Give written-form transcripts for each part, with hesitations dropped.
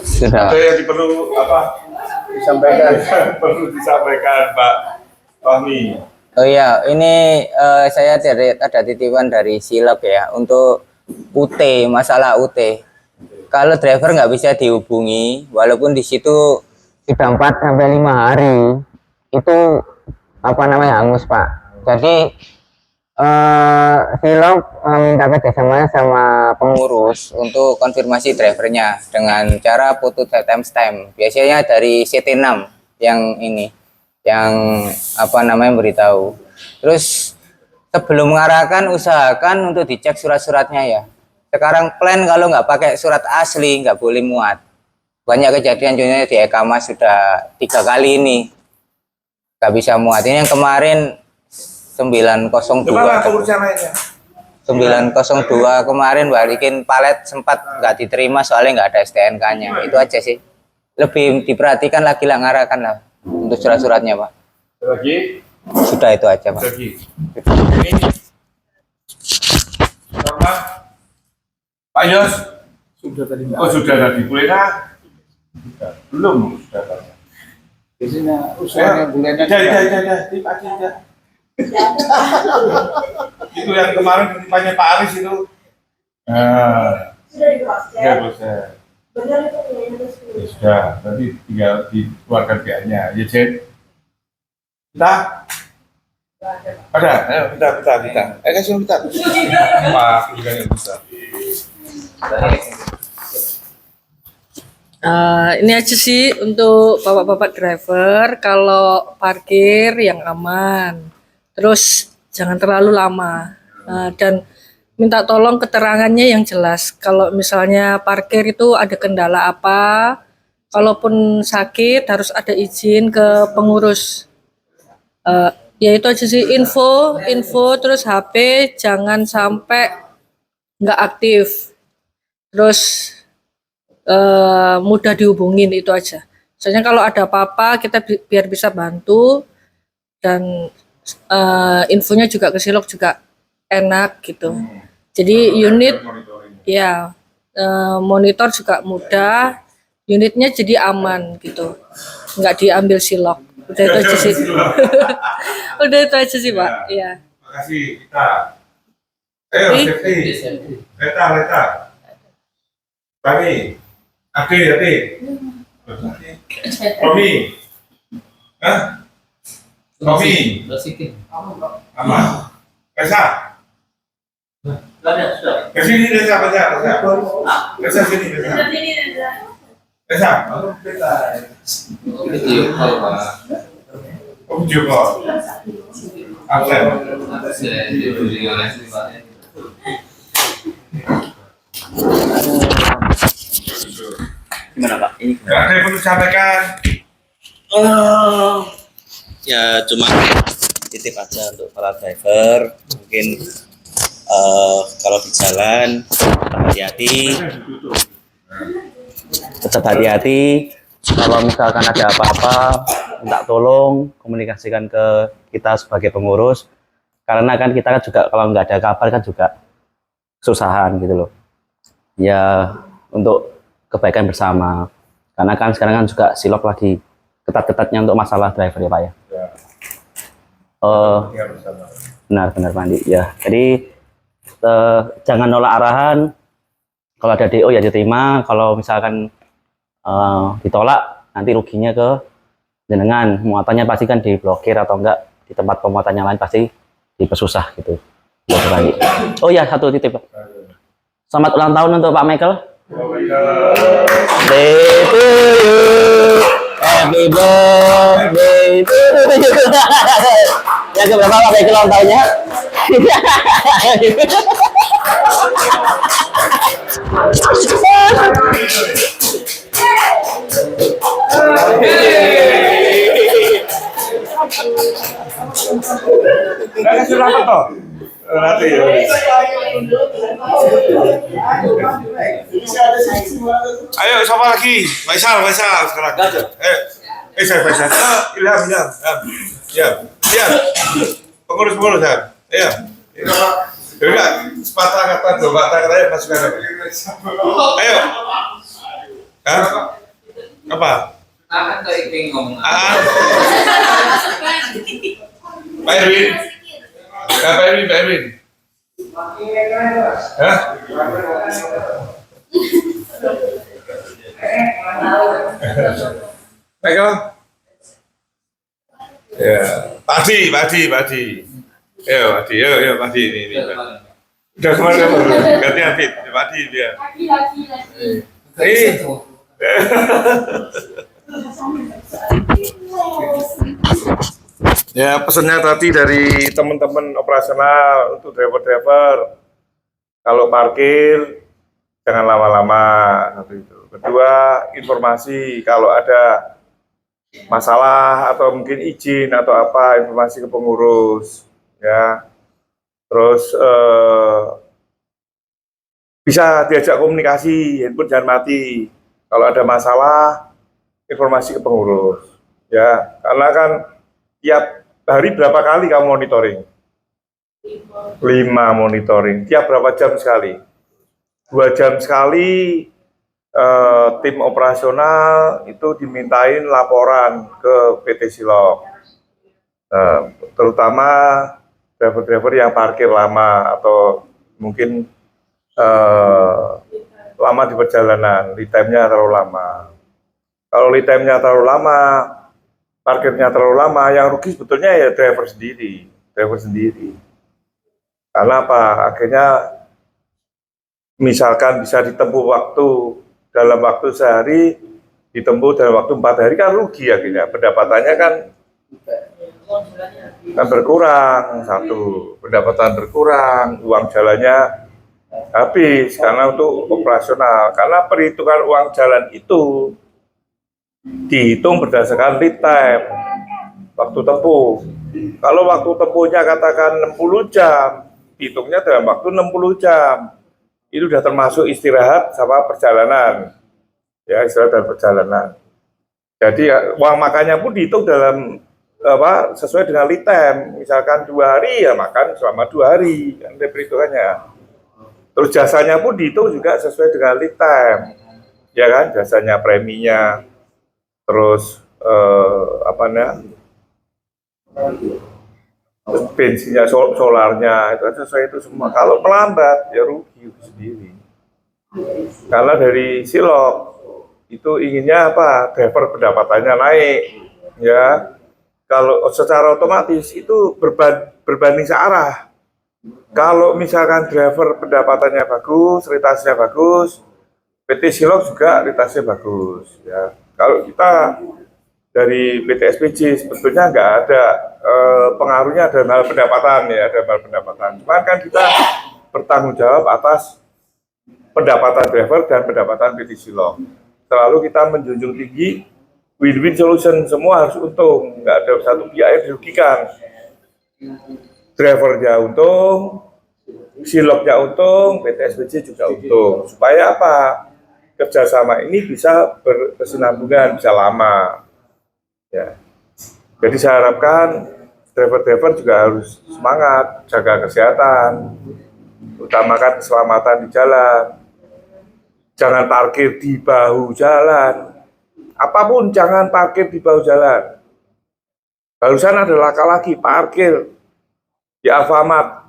Sudah. Ada yang perlu apa? Disampaikan. Perlu disampaikan Pak Fahmi. Oh iya, ini saya ada titipan dari Silog ya untuk UT, masalah UT. Kalau driver nggak bisa dihubungi, walaupun di situ sudah 4 sampai 5 hari, itu apa namanya hangus Pak. Jadi Silog minta kerjasama sama pengurus untuk konfirmasi drivernya dengan cara foto timestamp. Biasanya dari CT6 yang ini, yang apa namanya beritahu. Terus sebelum mengarahkan usahakan untuk dicek surat-suratnya ya. Sekarang plan kalau nggak pakai surat asli nggak boleh muat. Banyak kejadian contohnya di Ekama sudah 3 kali ini nggak bisa muat. Ini yang kemarin 902 902 kemarin balikin palet sempat nggak diterima soalnya nggak ada STNK-nya. Itu aja sih. Lebih diperhatikan lagi lah, ngarahkan lah untuk surat-suratnya Pak. Lagi? Sudah itu aja Pak. Lagi. Ini sama Pak Yos. Sudah tadi. Oh sudah tadi. Boleh kah? Belum sudah tadi. Biasanya usahanya bulannya. Tidak. Itu yang kemarin titipannya Pak Aris itu. Ya bisa. Ya, sudah, nanti tinggal dikeluarkan biayanya. Ya Jen. Kita ada, ayo kita. Kasih kita. Pak juga yang bisa. Ini aja sih untuk bapak-bapak driver, kalau parkir yang aman. Terus jangan terlalu lama, dan minta tolong keterangannya yang jelas. Kalau misalnya parkir itu ada kendala apa, kalaupun sakit harus ada izin ke pengurus. Ya itu aja sih, info terus HP jangan sampai nggak aktif, terus mudah dihubungin, itu aja. Soalnya kalau ada apa-apa kita biar bisa bantu, dan infonya juga ke Silog juga enak gitu. Jadi unit ya monitor juga mudah, unitnya jadi aman gitu, nggak diambil Silog. Udah itu aja sih. Udah itu aja sih Pak. Iya. Makasih kita. Ayo safety. Leta. Bani. Ade. Romi. Hah? Romi. Aman. Reza. Kesini Reza. Reza sini Reza. Reza. Oh video call. Aksen. Gimana Pak? Ini Ada yang perlu disampaikan? ya cuma titip aja untuk para driver, mungkin kalau di jalan tetap hati-hati. Kalau misalkan ada apa-apa, minta tolong komunikasikan ke kita sebagai pengurus, karena kan kita kan juga kalau nggak ada kabar kan juga kesusahan gitu loh ya, untuk kebaikan bersama. Karena kan sekarang kan juga Silog lagi ketat-ketatnya untuk masalah driver ya Pak ya. Benar Pandi ya. Jadi jangan nolak arahan. Kalau ada DO ya diterima. Kalau misalkan ditolak, nanti ruginya ke jenengan. Muatannya pasti kan diblokir atau enggak di tempat pemuatannya lain pasti dipersusah gitu. Oh ya, satu titip Pak. Selamat ulang tahun untuk Pak Michael. Day to you, happy birthday to you. Yang keberapa Pak Michael ulang tahunnya? Kasih berapa toh? Nanti ya. Ayo siapa lagi? Faisal sekarang. Faisal. Ilham. Ya. Pengurus ya. Iya. Enggak, sepatah kata, dua patah kata ya masukkan. Ayo. Hah? Apa? Tahan tuh Iping ngomong. Ah. Pak Erwin. Pak Erwin, Pak Erwin. Hah? Michael? Ya, Padi. Ayo, Padi ini. Udah kemana? Gantian Fit, Padi dia. Ini. Ya, pesannya tadi dari teman-teman operasional untuk driver-driver. Kalau parkir jangan lama-lama, satu itu. Kedua, informasi kalau ada masalah atau mungkin izin atau apa, informasi ke pengurus, ya. Terus bisa diajak komunikasi, handphone jangan mati. Kalau ada masalah, informasi ke pengurus, ya. Karena kan tiap hari berapa kali kamu monitoring? 5 monitoring. Tiap berapa jam sekali? 2 jam sekali. Tim operasional itu dimintain laporan ke PT Silog, terutama driver-driver yang parkir lama atau mungkin lama di perjalanan, lead time-nya terlalu lama. Kalau lead time-nya terlalu lama, parkirnya terlalu lama, yang rugi sebetulnya ya driver sendiri. Karena apa? Akhirnya misalkan bisa ditempuh waktu dalam waktu sehari, ditempuh dalam waktu 4 hari kan rugi akhirnya. Pendapatannya kan berkurang, satu. Pendapatan berkurang, uang jalannya habis karena untuk operasional. Karena perhitungan uang jalan itu dihitung berdasarkan lead time, waktu tempuh. Kalau waktu tempuhnya katakan 60 jam, hitungnya dalam waktu 60 jam. Itu sudah termasuk istirahat sama perjalanan, ya, istirahat dan perjalanan. Jadi uang makannya pun dihitung dalam sesuai dengan lead time. Misalkan 2 hari ya makan selama 2 hari, kan perhitungannya. Terus jasanya pun dihitung juga sesuai dengan lead time, ya kan, jasanya, preminya, terus bensinnya, solarnya, itu sesuai itu semua. Kalau melambat ya rugi sendiri. Karena dari Silog itu inginnya apa? Driver pendapatannya naik, ya. Kalau secara otomatis itu berbanding searah. Kalau misalkan driver pendapatannya bagus, retasinya bagus, PT Silog juga retasinya bagus, ya. Kalau kita dari PT SPJ sebetulnya nggak ada pengaruhnya dalam hal pendapatan, ya, dalam hal pendapatan. Cuman kan kita bertanggung jawab atas pendapatan driver dan pendapatan PT Silog. Selalu kita menjunjung tinggi win-win solution, semua harus untung, nggak ada satu pihak yang dirugikan. Drivernya untung, Silognya untung, PT SPJ juga untung. Supaya apa? Kerjasama ini bisa berkesinambungan, bisa lama. Ya. Jadi saya harapkan driver-driver juga harus semangat, jaga kesehatan, utamakan keselamatan di jalan. Jangan parkir di bahu jalan. Apapun jangan parkir di bahu jalan. Barusan ada laka lagi parkir di Alfamart.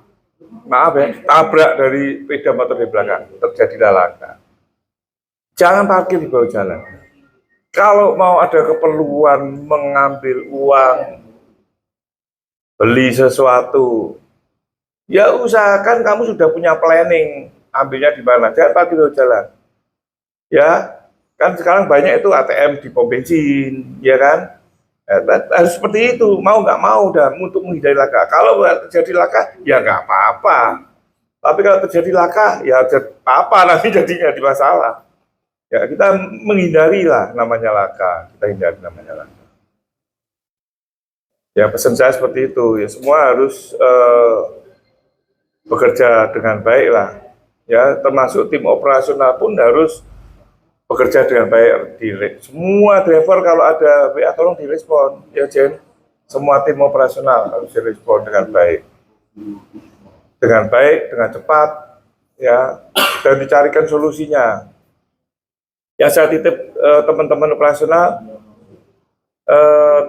Maaf ya, tabrak dari sepeda motor di belakang, terjadi laka. Jangan parkir di bahu jalan. Kalau mau ada keperluan mengambil uang, beli sesuatu, ya usahakan kamu sudah punya planning, ambilnya di mana. Jangan parkir di jalan. Ya, kan sekarang banyak itu ATM di pom bensin, ya kan? Harus seperti itu, mau nggak mau dan untuk menghindari laka. Kalau terjadi laka, ya nggak apa-apa. Tapi kalau terjadi laka, ya apa nanti jadinya di masalah. Ya, kita menghindari lah namanya laka, kita hindari namanya laka. Ya, pesan saya seperti itu, ya semua harus bekerja dengan baik lah. Ya, termasuk tim operasional pun harus bekerja dengan baik. Semua driver kalau ada WA tolong direspon, ya Jen. Semua tim operasional harus direspon dengan baik, dengan cepat, ya, dan dicarikan solusinya. Yang saya titip teman-teman operasional,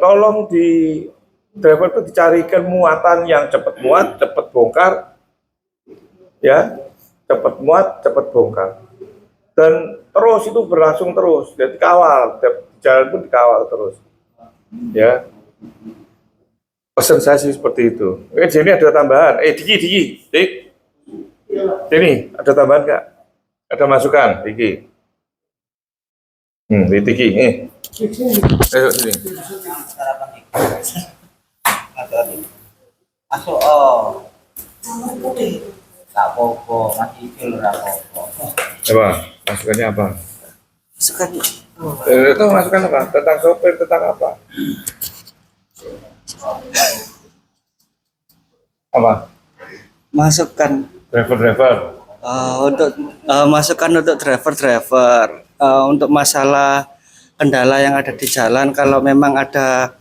tolong di driver itu dicarikan muatan yang cepat muat, cepat bongkar, ya, cepat muat, cepat bongkar, dan terus itu berlangsung terus, jadi kawal, jalan pun dikawal terus, ya. Pesan saya sih seperti itu. Ini ada tambahan, Diki, Dik, ini ada tambahan nggak? Ada masukan, Diki? Diki, ayo sini. Masuk oh. Tak apa-apa, masih feel ora apa-apa. Apa? Masukannya apa? Masukan Itu masukan apa? Tentang sopir, tentang apa? Apa? masukan Driver. untuk masukan untuk driver untuk masalah kendala yang ada di jalan, kalau memang ada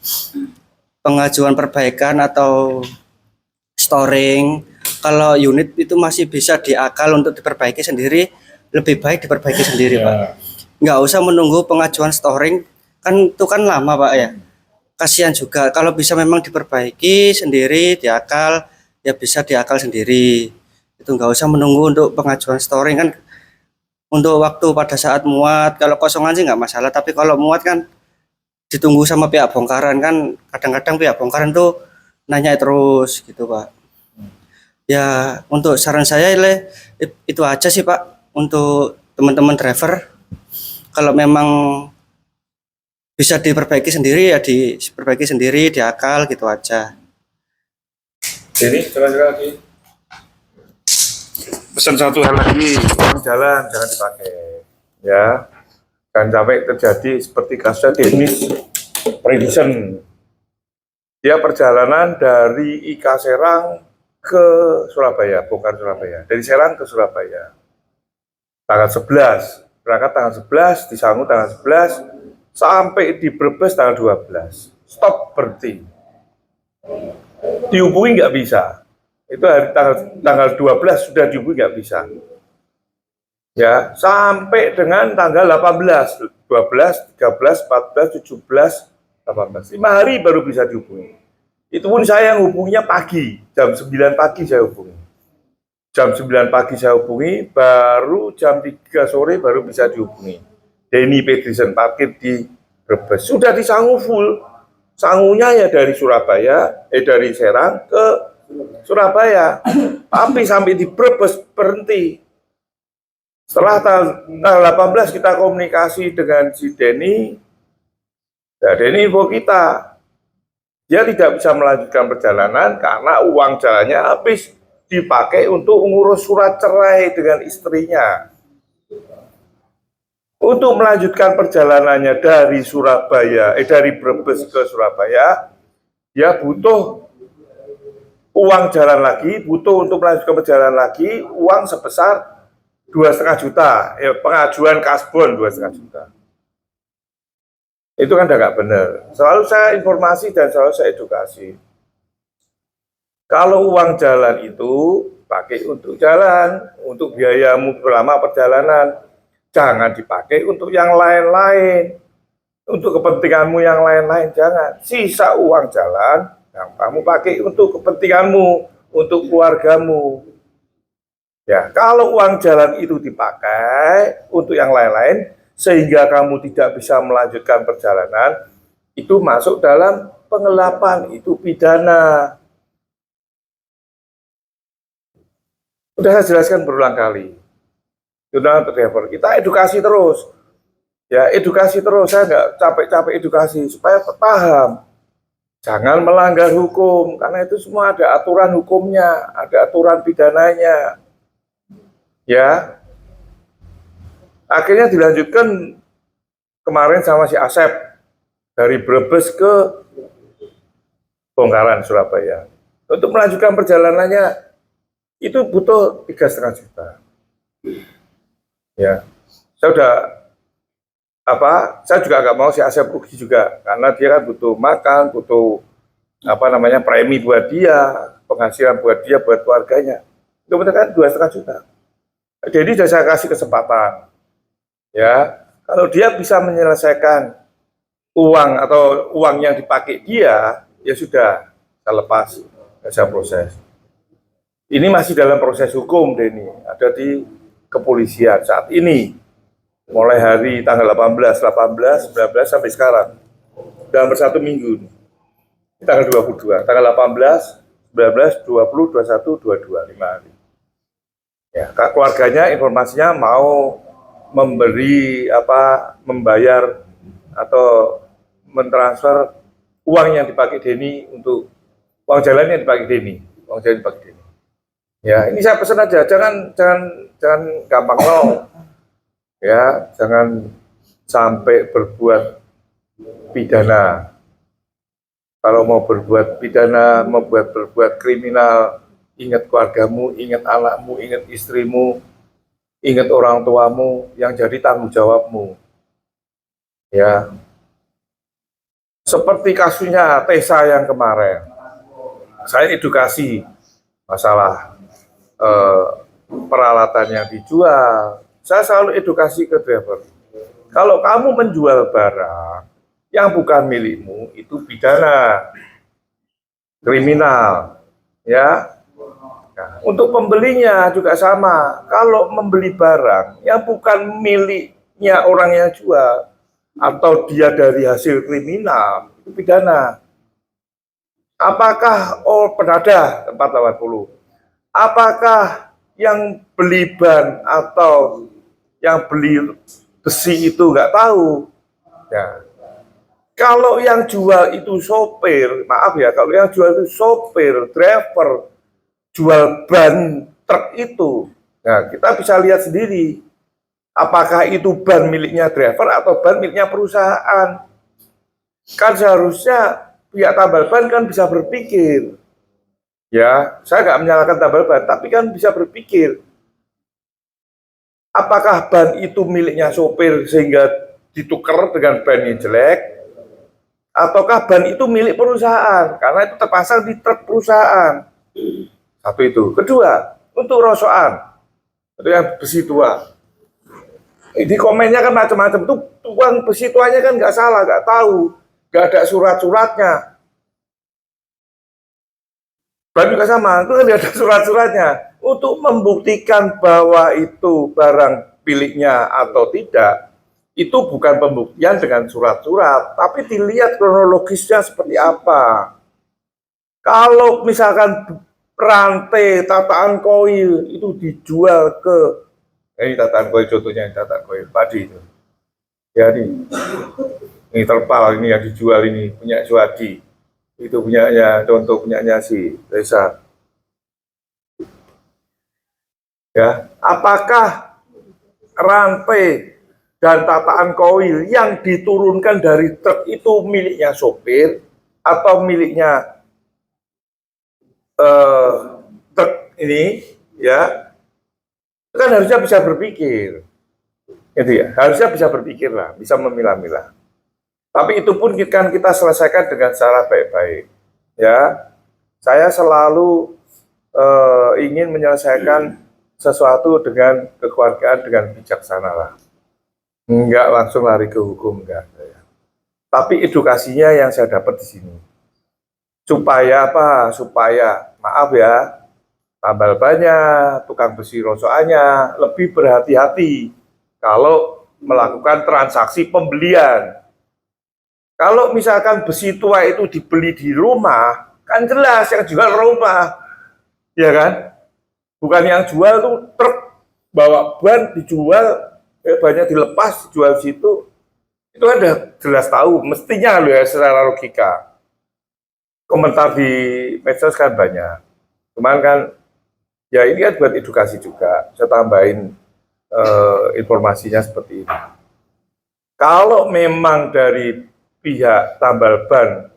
pengajuan perbaikan atau storing, kalau unit itu masih bisa diakal untuk diperbaiki sendiri, lebih baik diperbaiki sendiri, Pak. Nggak usah menunggu pengajuan storing, kan itu kan lama, Pak, ya. Kasihan juga, kalau bisa memang diperbaiki sendiri, diakal, ya bisa diakal sendiri. Itu nggak usah menunggu untuk pengajuan storing, kan untuk waktu pada saat muat. Kalau kosongan sih nggak masalah, tapi kalau muat kan ditunggu sama pihak bongkaran, kan kadang-kadang pihak bongkaran tuh nanya terus gitu, Pak. Ya untuk saran saya itu aja sih, Pak, untuk teman-teman driver. Kalau memang bisa diperbaiki sendiri ya diperbaiki sendiri, diakal gitu aja. Jadi, jalan lagi. Pesan satu hal lagi, uang jalan jangan dipakai, ya. Jangan sampai terjadi seperti kasusnya Dennis Predison. Dia perjalanan dari IK Serang ke Surabaya, bongkar Surabaya. Dari Serang ke Surabaya. Tanggal 11, berangkat tanggal 11, di Sangu tanggal 11, sampai di Brebes tanggal 12. Stop, berhenti. Dihubungi nggak bisa. Itu hari tanggal 12 sudah dihubungi nggak bisa. Ya, sampai dengan tanggal 18, 12, 13, 14, 17, 18. 5 hari baru bisa dihubungi. Itu pun saya yang hubunginya pagi, jam 9 pagi saya hubungi. Jam 9 pagi saya hubungi, baru jam 3 sore baru bisa dihubungi. Denny Petrison parkir di Brebes. Sudah di Sangu full. Sangunya ya dari Surabaya, dari Serang ke Surabaya. Tapi sampai di Brebes berhenti. Setelah tanggal 18 kita komunikasi dengan si Denny. Ya, Denny info kita. Dia tidak bisa melanjutkan perjalanan karena uang jalannya habis dipakai untuk mengurus surat cerai dengan istrinya. Untuk melanjutkan perjalanannya dari Surabaya, dari Brebes ke Surabaya, dia butuh uang jalan lagi, butuh untuk melanjutkan perjalanan lagi, uang sebesar 2,5 juta, pengajuan kasbon 2,5 juta. Itu kan udah nggak benar. Selalu saya informasi dan selalu saya edukasi. Kalau uang jalan itu pakai untuk jalan, untuk biayamu selama perjalanan, jangan dipakai untuk yang lain-lain, untuk kepentinganmu yang lain-lain, jangan. Sisa uang jalan yang kamu pakai untuk kepentinganmu, untuk keluargamu. Ya, kalau uang jalan itu dipakai untuk yang lain-lain, sehingga kamu tidak bisa melanjutkan perjalanan, itu masuk dalam penggelapan, itu pidana. Sudah saya jelaskan berulang kali. Sudah driver, kita edukasi terus. Ya, edukasi terus, saya nggak capek-capek edukasi, supaya paham. Jangan melanggar hukum, karena itu semua ada aturan hukumnya, ada aturan pidananya. Ya, akhirnya dilanjutkan kemarin sama si Asep dari Brebes ke Bongkaran Surabaya. Untuk melanjutkan perjalanannya itu butuh 3,5 juta. Ya, saya juga nggak mau si Asep rugi juga, karena dia kan butuh makan, butuh premi buat dia, penghasilan buat dia, buat keluarganya. Itu benar kan 2,5 juta. Jadi sudah saya kasih kesempatan. Ya, Kalau dia bisa menyelesaikan uang atau uang yang dipakai dia, ya sudah, saya lepas, saya proses. Ini masih dalam proses hukum, Denny. Ada di kepolisian saat ini. Mulai hari tanggal 18, 19 sampai sekarang. Dalam 1 minggu. Ini tanggal 22. Tanggal 18, 19, 20, 21, 22, 5 hari. Ya, keluarganya informasinya mau memberi membayar atau mentransfer uang yang dipakai Denny untuk uang jalan yang dipakai Denny, uang jalan dipakai Denny. Ya, ini saya pesan aja, jangan gampang mau. Ya, jangan sampai berbuat pidana. Kalau mau berbuat pidana, berbuat kriminal, ingat keluargamu, ingat anakmu, ingat istrimu, ingat orang tuamu yang jadi tanggung jawabmu. Ya, seperti kasusnya Tessa yang kemarin, saya edukasi masalah peralatan yang dijual. Saya selalu edukasi ke driver. Kalau kamu menjual barang yang bukan milikmu, itu pidana, kriminal, ya. Nah, untuk pembelinya juga sama. Kalau membeli barang yang bukan miliknya orang yang jual atau dia dari hasil kriminal, itu pidana. Apakah penada 480? Apakah yang beli ban atau yang beli besi itu nggak tahu? Ya. Kalau yang jual itu sopir, maaf ya, kalau yang jual itu sopir, driver, jual ban truk itu, nah kita bisa lihat sendiri, apakah itu ban miliknya driver atau ban miliknya perusahaan. Kan seharusnya pihak tambal ban kan bisa berpikir. Ya, saya nggak menyalahkan tambal ban, tapi kan bisa berpikir, apakah ban itu miliknya sopir sehingga ditukar dengan ban yang jelek, ataukah ban itu milik perusahaan karena itu terpasang di truk perusahaan. Satu itu. Kedua, untuk rosokan, itu yang besi tua. Di komennya kan macam-macam, itu tuang besi tuanya kan nggak salah, nggak tahu, nggak ada surat-suratnya. Ban juga sama, itu kan ada surat-suratnya. Untuk membuktikan bahwa itu barang miliknya atau tidak, itu bukan pembuktian dengan surat-surat, tapi dilihat kronologisnya seperti apa. Kalau misalkan rantai tataan koil itu dijual ke, ini tataan koil contohnya, tataan koil padi itu. Ya ini terpal, ini yang dijual ini, punya Suwadi. Itu punyanya, contoh punyanya si Tessa. Ya, apakah rantai dan tataan koil yang diturunkan dari truk itu miliknya sopir atau miliknya truk ini, ya, kan harusnya bisa berpikir, gitu ya, harusnya bisa berpikir lah, bisa memilah-milah. Tapi itu pun kan kita selesaikan dengan cara baik-baik. Ya, saya selalu ingin menyelesaikan sesuatu dengan kekeluargaan dengan bijaksana lah. Enggak langsung lari ke hukum, enggak. Tapi edukasinya yang saya dapat di sini. Supaya apa? Supaya, maaf ya, tambal bannya, tukang besi rosokannya lebih berhati-hati kalau melakukan transaksi pembelian. Kalau misalkan besi tua itu dibeli di rumah, kan jelas yang jual rumah, ya kan? Bukan yang jual tuh truk bawa ban dijual, bannya dilepas dijual situ, itu ada jelas tahu, mestinya loh ya secara logika. Komentar di medsos kan banyak, cuman kan ya ini kan buat edukasi juga, saya tambahin informasinya seperti ini. Kalau memang dari pihak tambal ban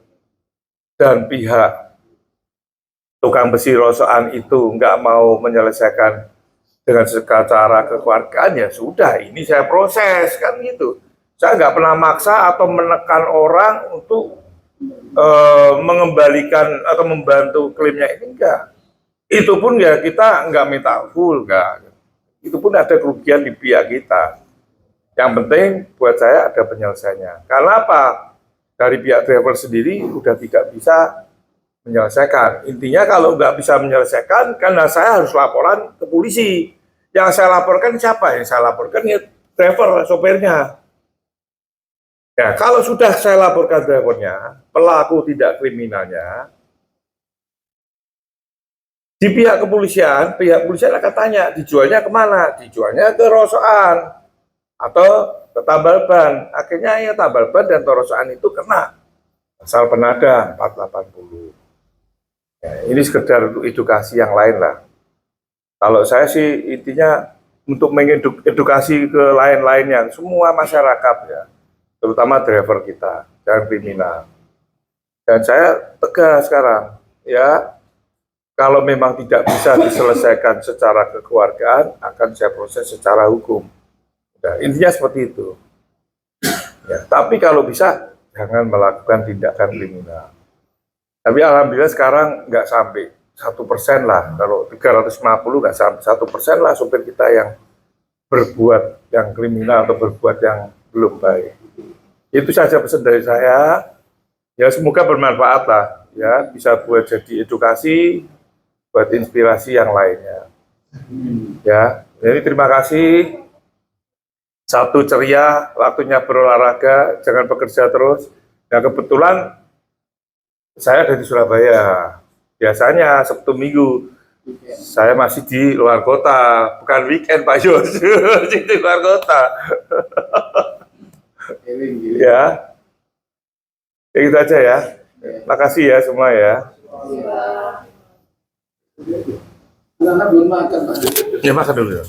dan pihak tukang besi rosokan itu nggak mau menyelesaikan dengan segala cara kekeluargaan, ya sudah, ini saya proses, kan gitu. Saya nggak pernah maksa atau menekan orang untuk mengembalikan atau membantu klaimnya ini, enggak. Itu pun ya kita nggak minta full, enggak. Itu pun ada kerugian di pihak kita. Yang penting buat saya ada penyelesaiannya. Karena apa? Dari pihak driver sendiri udah tidak bisa menyelesaikan. Intinya kalau nggak bisa menyelesaikan, karena saya harus laporan ke polisi. Yang saya laporkan siapa? Yang saya laporkan ya driver, sopirnya. Ya, kalau sudah saya laporkan drivernya, pelaku tidak kriminalnya, di pihak kepolisian akan tanya, dijualnya kemana? Dijualnya ke Rosokan atau ke Tambal Ban. Akhirnya ya Tambal Ban dan Rosokan itu kena pasal penada 480. Ya, ini sekedar untuk edukasi yang lain lah. Kalau saya sih intinya untuk mengedukasi ke lain-lainnya, semua masyarakat ya, terutama driver kita, jangan kriminal. Dan saya tegas sekarang, ya, kalau memang tidak bisa diselesaikan secara kekeluargaan, akan saya proses secara hukum. Nah, intinya seperti itu. Ya, tapi kalau bisa, jangan melakukan tindakan kriminal. Tapi alhamdulillah sekarang nggak sampai 1% lah. Kalau 350 nggak sampai 1% lah sopir kita yang berbuat yang kriminal atau berbuat yang belum baik. Itu saja pesan dari saya. Ya semoga bermanfaat lah. Ya bisa buat jadi edukasi, buat inspirasi yang lainnya. Ya, jadi terima kasih. Satu ceria, waktunya berolahraga, jangan bekerja terus. Nah kebetulan saya ada di Surabaya. Biasanya Sabtu Minggu saya masih di luar kota, bukan weekend Pak Yos, di luar kota. Ya, kayak gitu aja ya. Makasih ya semua ya. Karena belum makan, Pak. Ya makan dulu ya.